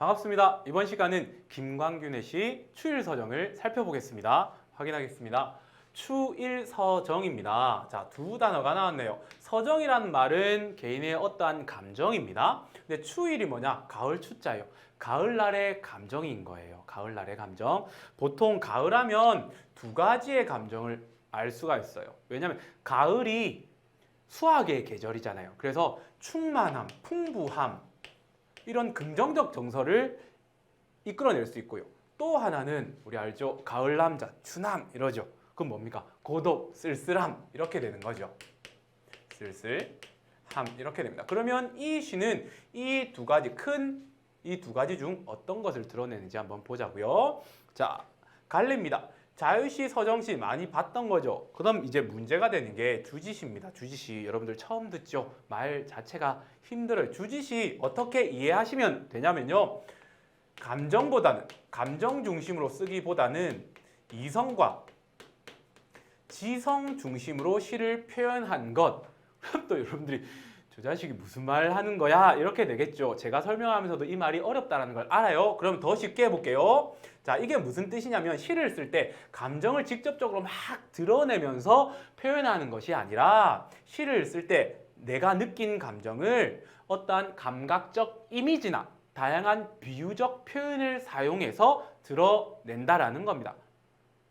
반갑습니다. 이번 시간은 김광균의 시 추일서정을 살펴보겠습니다. 확인하겠습니다. 추일서정입니다. 자, 두 단어가 나왔네요. 서정이라는 말은 개인의 어떠한 감정입니다. 근데 추일이 뭐냐? 가을 추자예요. 가을날의 감정인 거예요. 가을날의 감정. 보통 가을하면 두 가지의 감정을 알 수가 있어요. 왜냐하면 가을이 수확의 계절이잖아요. 그래서 충만함, 풍부함, 이런 긍정적 정서를 이끌어낼 수 있고요. 또 하나는 우리 알죠? 가을 남자, 추남 이러죠. 그럼 뭡니까? 고독, 쓸쓸함 이렇게 되는 거죠. 쓸쓸함 이렇게 됩니다. 그러면 이 시는 이 두 가지 중 어떤 것을 드러내는지 한번 보자고요. 자, 갈래입니다. 자유시, 서정시 많이 봤던 거죠. 그다음 이제 문제가 되는 게 주지시입니다. 주지시 여러분들 처음 듣죠? 말 자체가 힘들어요. 주지시 어떻게 이해하시면 되냐면요. 감정 중심으로 쓰기보다는 이성과 지성 중심으로 시를 표현한 것. 또 여러분들이 저 자식이 무슨 말 하는 거야? 이렇게 되겠죠. 제가 설명하면서도 이 말이 어렵다는 걸 알아요. 그럼 더 쉽게 해볼게요. 자, 이게 무슨 뜻이냐면 시를 쓸 때 감정을 직접적으로 막 드러내면서 표현하는 것이 아니라 시를 쓸 때 내가 느낀 감정을 어떠한 감각적 이미지나 다양한 비유적 표현을 사용해서 드러낸다라는 겁니다.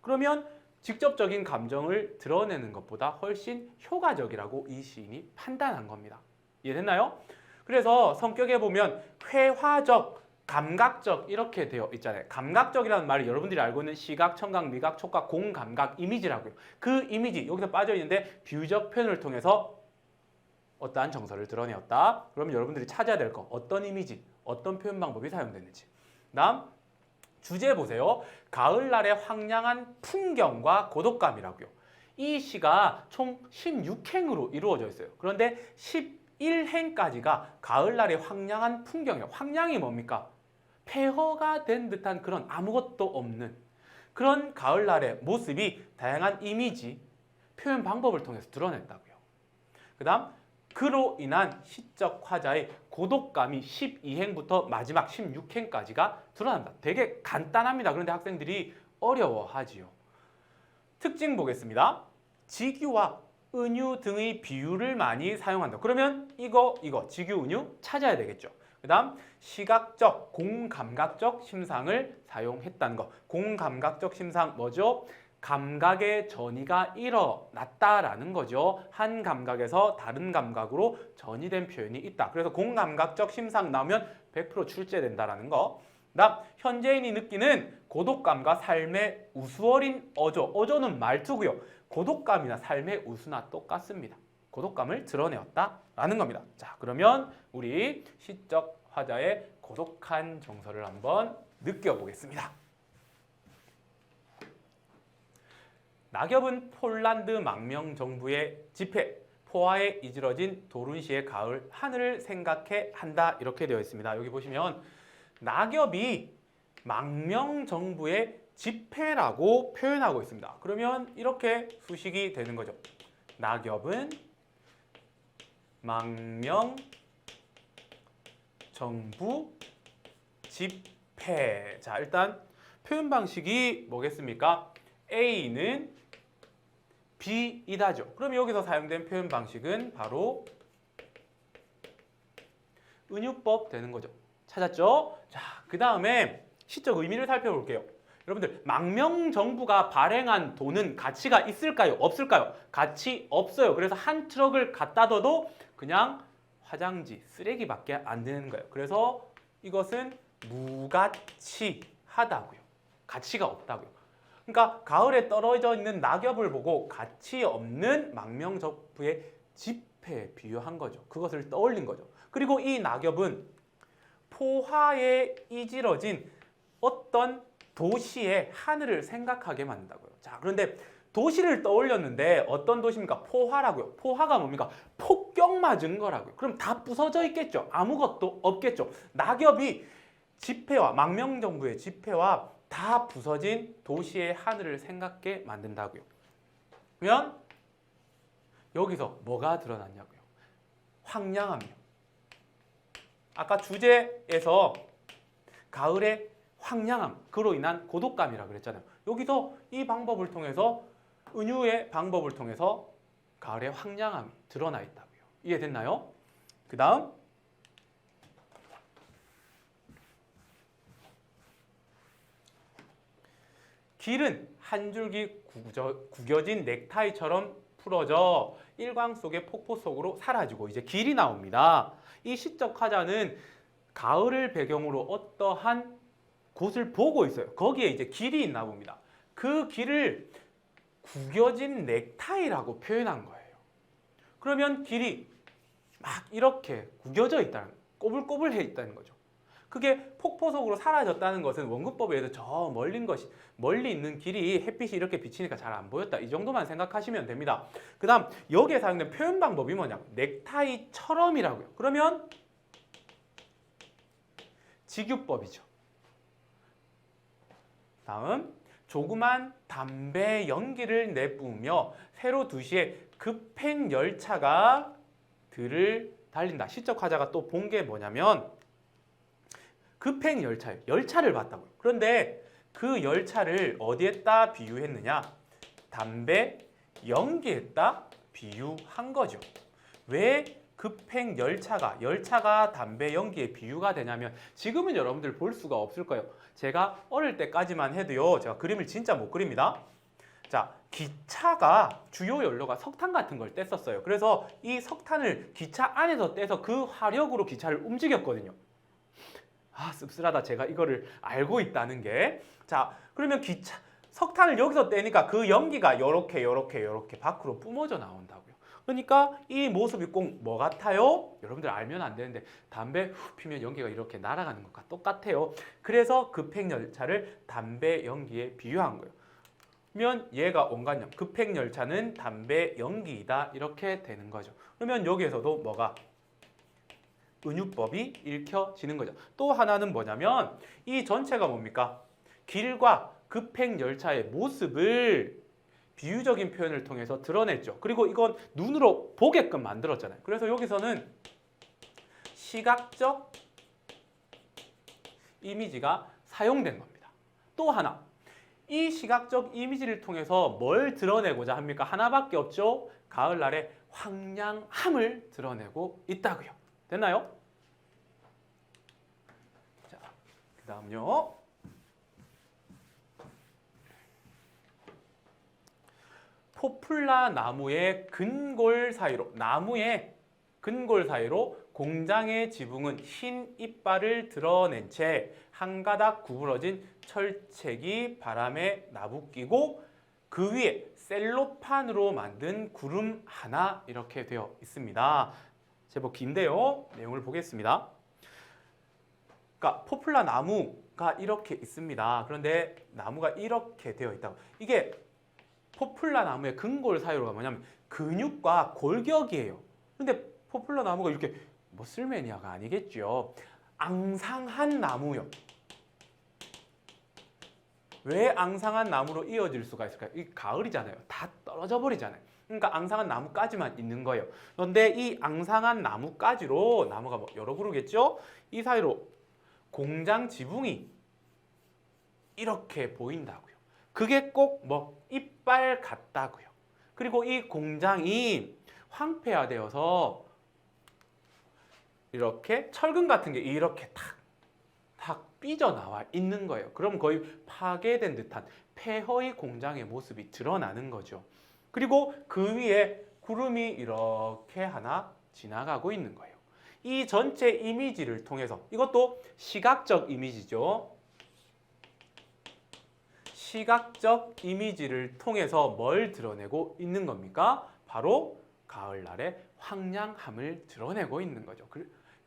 그러면 직접적인 감정을 드러내는 것보다 훨씬 효과적이라고 이 시인이 판단한 겁니다. 이해됐나요? 그래서 성격에 보면 회화적, 감각적 이렇게 되어 있잖아요. 감각적이라는 말이 여러분들이 알고 있는 시각, 청각, 미각, 촉각, 공감각, 이미지라고요. 그 이미지 여기서 빠져 있는데 비유적 표현을 통해서 어떠한 정서를 드러내었다. 그러면 여러분들이 찾아야 될 거 어떤 이미지, 어떤 표현 방법이 사용됐는지. 다음 주제 보세요. 가을날의 황량한 풍경과 고독감이라고요. 이 시가 총 16행으로 이루어져 있어요. 그런데 11행까지가 가을날의 황량한 풍경이에요. 황량이 뭡니까? 폐허가 된 듯한 그런 아무것도 없는 그런 가을날의 모습이 다양한 이미지, 표현 방법을 통해서 드러냈다고요. 그 다음 그로 인한 시적 화자의 고독감이 12행부터 마지막 16행까지가 드러난다. 되게 간단합니다. 그런데 학생들이 어려워하지요. 특징 보겠습니다. 직유와 은유 등의 비유를 많이 사용한다. 그러면 이거 직유, 은유 찾아야 되겠죠. 그 다음 시각적, 공감각적 심상을 사용했다는 거. 공감각적 심상 뭐죠? 감각의 전이가 일어났다라는 거죠. 한 감각에서 다른 감각으로 전이된 표현이 있다. 그래서 공감각적 심상 나오면 100% 출제된다라는 거. 그다음 현재인이 느끼는 고독감과 삶의 우수어린 어조. 어조는 말투고요. 고독감이나 삶의 우수나 똑같습니다. 고독감을 드러내었다라는 겁니다. 자, 그러면 우리 시적 화자의 고독한 정서를 한번 느껴보겠습니다. 낙엽은 폴란드 망명 정부의 집회, 포화에 이지러진 도룬시의 가을, 하늘을 생각해 한다 이렇게 되어 있습니다. 여기 보시면 낙엽이 망명 정부의 집회라고 표현하고 있습니다. 그러면 이렇게 수식이 되는 거죠. 낙엽은 망명 정부 집회. 자, 일단 표현 방식이 뭐겠습니까? A는 B이다죠. 그럼 여기서 사용된 표현 방식은 바로 은유법 되는 거죠. 찾았죠? 자, 그 다음에 시적 의미를 살펴볼게요. 여러분들, 망명정부가 발행한 돈은 가치가 있을까요? 없을까요? 가치 없어요. 그래서 한 트럭을 갖다 둬도 그냥 화장지, 쓰레기밖에 안 되는 거예요. 그래서 이것은 무가치하다고요. 가치가 없다고요. 그러니까 가을에 떨어져 있는 낙엽을 보고 가치 없는 망명정부의 집회에 비유한 거죠. 그것을 떠올린 거죠. 그리고 이 낙엽은 포화에 이지러진 어떤 도시의 하늘을 생각하게 만든다고요. 자, 그런데 도시를 떠올렸는데 어떤 도시입니까? 포화라고요. 포화가 뭡니까? 폭격 맞은 거라고요. 그럼 다 부서져 있겠죠. 아무것도 없겠죠. 낙엽이 집회와 망명정부의 집회와 다 부서진 도시의 하늘을 생각게 만든다고요. 그러면 여기서 뭐가 드러났냐고요? 황량함이요. 아까 주제에서 가을의 황량함, 그로 인한 고독감이라 그랬잖아요. 여기서 이 방법을 통해서 은유의 방법을 통해서 가을의 황량함이 드러나 있다고요. 이해됐나요? 그 다음 길은 한 줄기 구겨진 넥타이처럼 풀어져 일광 속의 폭포 속으로 사라지고 이제 길이 나옵니다. 이 시적 화자는 가을을 배경으로 어떠한 곳을 보고 있어요. 거기에 이제 길이 있나 봅니다. 그 길을 구겨진 넥타이라고 표현한 거예요. 그러면 길이 막 이렇게 구겨져 있다는, 꼬불꼬불해 있다는 거죠. 그게 폭포 속으로 사라졌다는 것은 원근법에 의해서 저 멀리 있는 길이 햇빛이 이렇게 비치니까 잘 안 보였다. 이 정도만 생각하시면 됩니다. 그 다음 여기에 사용된 표현 방법이 뭐냐면 넥타이처럼이라고요. 그러면 직유법이죠. 다음 조그만 담배 연기를 내뿜으며 세로 2시에 급행 열차가 들을 달린다. 시적 화자가 또 본 게 뭐냐면 급행 열차예요. 열차를 봤다고요. 그런데 그 열차를 어디에다 비유했느냐? 담배 연기에다 비유한 거죠. 왜 급행 열차가 담배 연기에 비유가 되냐면 지금은 여러분들 볼 수가 없을 거예요. 제가 어릴 때까지만 해도요. 제가 그림을 진짜 못 그립니다. 자, 기차가 주요 연료가 석탄 같은 걸 뗐었어요. 그래서 이 석탄을 기차 안에서 떼서 그 화력으로 기차를 움직였거든요. 아, 씁쓸하다. 제가 이거를 알고 있다는 게. 자, 그러면 석탄을 여기서 떼니까 그 연기가 요렇게 밖으로 뿜어져 나온다고요. 그러니까 이 모습이 꼭 뭐 같아요? 여러분들 알면 안 되는데 담배 후 피면 연기가 이렇게 날아가는 것과 똑같아요. 그래서 급행열차를 담배 연기에 비유한 거예요. 그러면 얘가 원관념, 급행열차는 담배 연기이다. 이렇게 되는 거죠. 그러면 여기에서도 뭐가? 은유법이 읽혀지는 거죠. 또 하나는 뭐냐면 이 전체가 뭡니까? 길과 급행열차의 모습을 비유적인 표현을 통해서 드러냈죠. 그리고 이건 눈으로 보게끔 만들었잖아요. 그래서 여기서는 시각적 이미지가 사용된 겁니다. 또 하나, 이 시각적 이미지를 통해서 뭘 드러내고자 합니까? 하나밖에 없죠. 가을날의 황량함을 드러내고 있다고요. 됐나요? 자, 그 다음요. 포플라 나무의 근골 사이로, 나무의 근골 사이로 공장의 지붕은 흰 이빨을 드러낸 채 한 가닥 구부러진 철책이 바람에 나부끼고 그 위에 셀로판으로 만든 구름 하나 이렇게 되어 있습니다. 제법 긴데요. 내용을 보겠습니다. 그러니까 포플라 나무가 이렇게 있습니다. 그런데 나무가 이렇게 되어 있다고. 이게 포플라 나무의 근골 사이로가 뭐냐면 근육과 골격이에요. 근데 포플라 나무가 이렇게 머슬매니아가 아니겠죠. 앙상한 나무요. 왜 앙상한 나무로 이어질 수가 있을까요? 이 가을이잖아요. 다 떨어져 버리잖아요. 그러니까 앙상한 나무까지만 있는 거예요. 그런데 이 앙상한 나무까지로 나무가 뭐 여러 그루겠죠? 이 사이로 공장 지붕이 이렇게 보인다고요. 그게 꼭 뭐 이빨 같다고요. 그리고 이 공장이 황폐화되어서 이렇게 철근 같은 게 이렇게 탁 삐져나와 있는 거예요. 그럼 거의 파괴된 듯한 폐허의 공장의 모습이 드러나는 거죠. 그리고 그 위에 구름이 이렇게 하나 지나가고 있는 거예요. 이 전체 이미지를 통해서, 이것도 시각적 이미지죠. 시각적 이미지를 통해서 뭘 드러내고 있는 겁니까? 바로 가을날의 황량함을 드러내고 있는 거죠.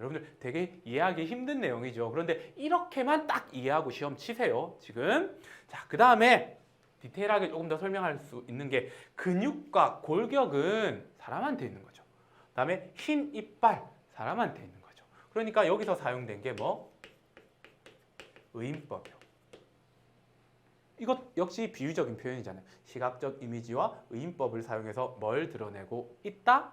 여러분들 되게 이해하기 힘든 내용이죠. 그런데 이렇게만 딱 이해하고 시험 치세요. 지금. 자, 그 다음에 디테일하게 조금 더 설명할 수 있는 게 근육과 골격은 사람한테 있는 거죠. 그 다음에 흰 이빨, 사람한테 있는 거죠. 그러니까 여기서 사용된 게 뭐? 의인법이요. 이것 역시 비유적인 표현이잖아요. 시각적 이미지와 의인법을 사용해서 뭘 드러내고 있다?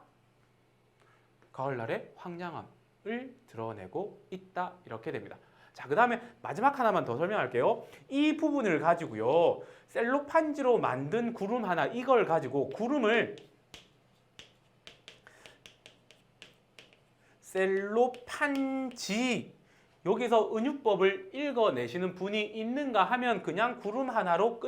가을날의 황량함을 드러내고 있다. 이렇게 됩니다. 자, 그 다음에 마지막 하나만 더 설명할게요. 이 부분을 가지고요. 셀로판지로 만든 구름 하나, 이걸 가지고 구름을 셀로판지, 여기서 은유법을 읽어내시는 분이 있는가 하면 그냥 구름 하나로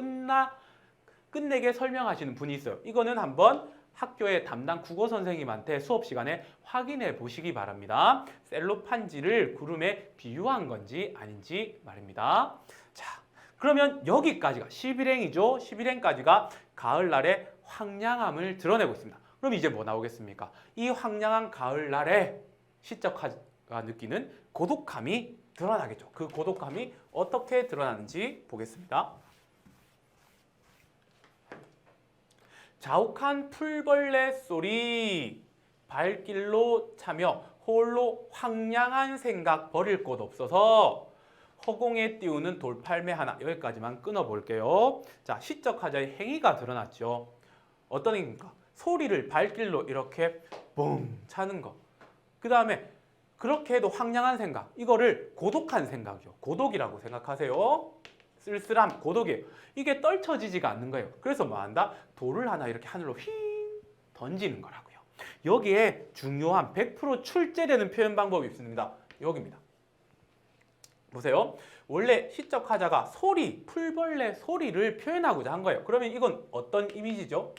끝내게 설명하시는 분이 있어요. 이거는 한번 학교의 담당 국어 선생님한테 수업 시간에 확인해 보시기 바랍니다. 셀로판지를 구름에 비유한 건지 아닌지 말입니다. 자, 그러면 여기까지가 11행이죠. 11행까지가 가을날의 황량함을 드러내고 있습니다. 그럼 이제 뭐 나오겠습니까? 이 황량한 가을날에 시적화가 느끼는 고독함이 드러나겠죠. 그 고독함이 어떻게 드러나는지 보겠습니다. 자욱한 풀벌레 소리, 발길로 차며 홀로 황량한 생각 버릴 곳 없어서 허공에 띄우는 돌팔매 하나, 여기까지만 끊어볼게요. 자, 시적화자의 행위가 드러났죠. 어떤 행위입니까? 소리를 발길로 이렇게 뻥 차는 거. 그 다음에 그렇게 해도 황량한 생각, 이거를 고독한 생각이요. 고독이라고 생각하세요. 쓸쓸함, 고독이에요. 이게 떨쳐지지가 않는 거예요. 그래서 뭐 한다? 돌을 하나 이렇게 하늘로 휙 던지는 거라고요. 여기에 중요한 100% 출제되는 표현 방법이 있습니다. 여기입니다. 보세요. 원래 시적화자가 소리, 풀벌레 소리를 표현하고자 한 거예요. 그러면 이건 어떤 이미지죠?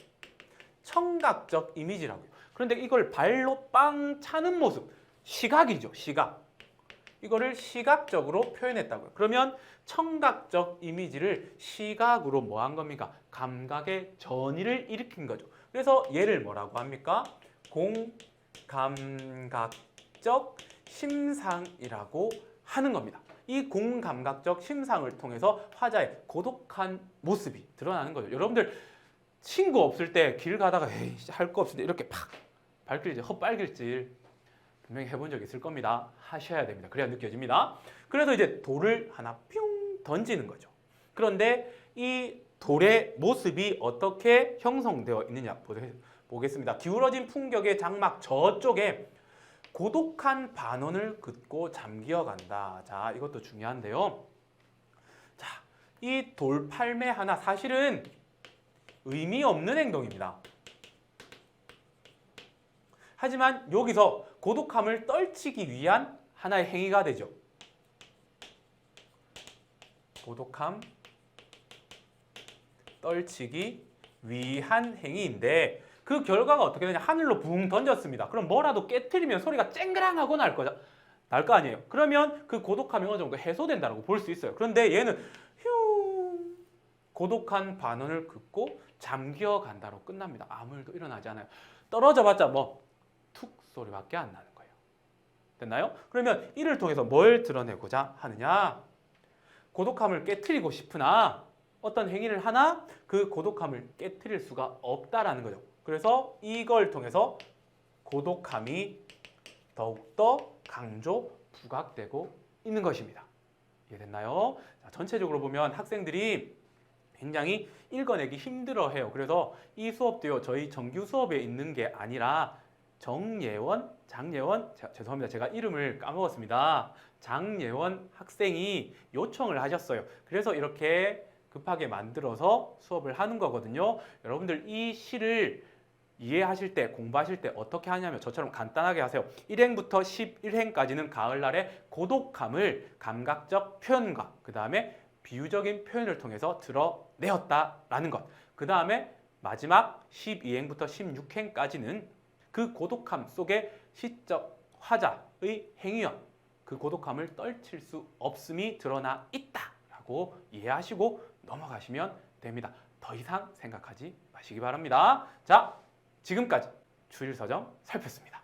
청각적 이미지라고요. 그런데 이걸 발로 빵 차는 모습, 시각이죠. 시각. 이거를 시각적으로 표현했다고요. 그러면 청각적 이미지를 시각으로 뭐 한 겁니까? 감각의 전이를 일으킨 거죠. 그래서 얘를 뭐라고 합니까? 공감각적 심상이라고 하는 겁니다. 이 공감각적 심상을 통해서 화자의 고독한 모습이 드러나는 거죠. 여러분들 친구 없을 때 길 가다가 에이, 할 거 없을 때 이렇게 팍 발길질, 헛발길질 분명히 해본 적 있을 겁니다. 하셔야 됩니다. 그래야 느껴집니다. 그래서 이제 돌을 하나 뿅 던지는 거죠. 그런데 이 돌의 모습이 어떻게 형성되어 있느냐 보겠습니다. 기울어진 풍경의 장막 저쪽에 고독한 반원을 긋고 잠기어 간다. 자, 이것도 중요한데요. 자, 이 돌팔매 하나 사실은 의미 없는 행동입니다. 하지만 여기서 고독함을 떨치기 위한 하나의 행위가 되죠. 고독함 떨치기 위한 행위인데 그 결과가 어떻게 되냐? 하늘로 붕 던졌습니다. 그럼 뭐라도 깨트리면 소리가 쨍그랑하고 날 거 아니에요. 그러면 그 고독함이 어느 정도 해소된다고 볼 수 있어요. 그런데 얘는 휴 고독한 반원을 긋고 잠겨 간다로 끝납니다. 아무 일도 일어나지 않아요. 떨어져 봤자 뭐 툭 소리밖에 안 나는 거예요. 됐나요? 그러면 이를 통해서 뭘 드러내고자 하느냐? 고독함을 깨트리고 싶으나 어떤 행위를 하나 그 고독함을 깨트릴 수가 없다라는 거죠. 그래서 이걸 통해서 고독함이 더욱더 강조, 부각되고 있는 것입니다. 이해됐나요? 자, 전체적으로 보면 학생들이 굉장히 읽어내기 힘들어해요. 그래서 이 수업도요, 저희 정규 수업에 있는 게 아니라 정예원, 장예원, 죄송합니다. 제가 이름을 까먹었습니다. 장예원 학생이 요청을 하셨어요. 그래서 이렇게 급하게 만들어서 수업을 하는 거거든요. 여러분들 이 시를 이해하실 때, 공부하실 때 어떻게 하냐면 저처럼 간단하게 하세요. 1행부터 11행까지는 가을날의 고독함을 감각적 표현과 그 다음에 비유적인 표현을 통해서 드러내었다라는 것. 그 다음에 마지막 12행부터 16행까지는 그 고독함 속에 시적 화자의 행위와 그 고독함을 떨칠 수 없음이 드러나 있다라고 이해하시고 넘어가시면 됩니다. 더 이상 생각하지 마시기 바랍니다. 자, 지금까지 추일서점 살폈습니다.